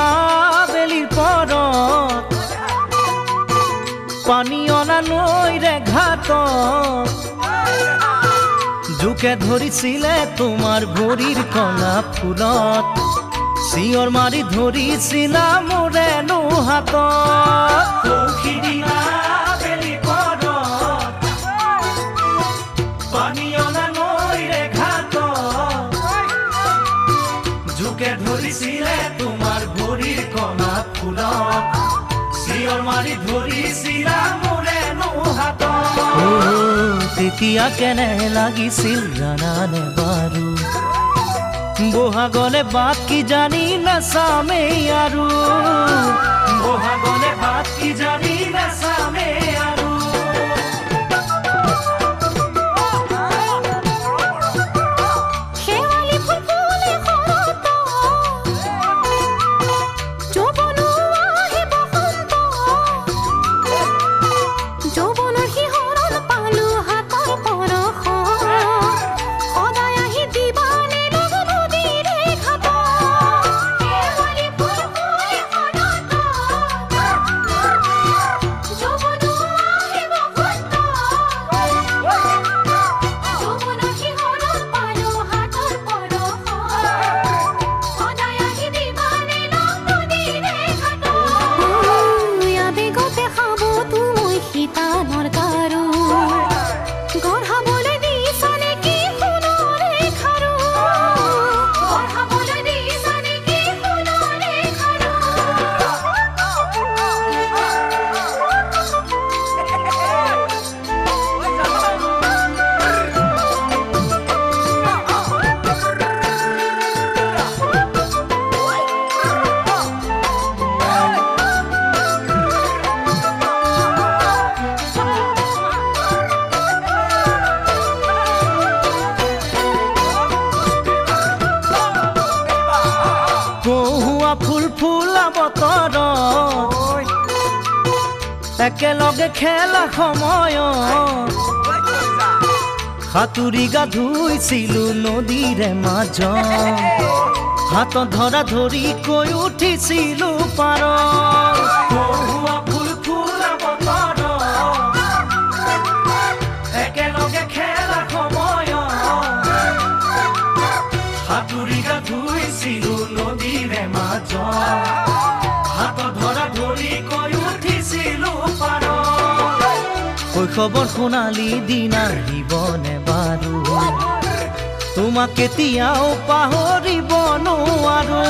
আবেলিৰ পৰত পানী অনা নৈৰে ঘাটত জোকে ধৰিছিলে তোমাৰ ভৰিৰ কণা ফুলত চিঞৰ মাৰি ধৰিছিলা মোৰেনো হাতত পানী অনা নৈৰে ঘাটত জোকে ধৰিছিলে তোমাৰ ভৰিৰ কণা ফুলত চিঞৰ মাৰি ধৰিছিলা মোৰেনো হাতত তেতিয়া কেনে লাগিছিল জানানে বাৰু বহাগলে বাট কি জানি নাচামেই আৰু বহাগলে বাট কি জানি নাচামেই আৰু ফুল ফুলা বতৰত একেলগে খেলা সময়ত সাঁতুৰি গা ধুইছিলো নদীৰে মাজত হাতত ধৰা ধৰি কৈ উঠিছিলো পাৰত ফুল ফুলা বতৰত একেলগে খেলা সময়ত সাঁতুৰি গা ধুইছিলো নদীৰে মাজত হাতত ধৰা ধৰি কৈ উঠিছিলো পাৰত শৈশৱৰ সোণালী দিন আহিবনে বাৰু তোমাক কেতিয়াও পাহৰিব নোৱাৰো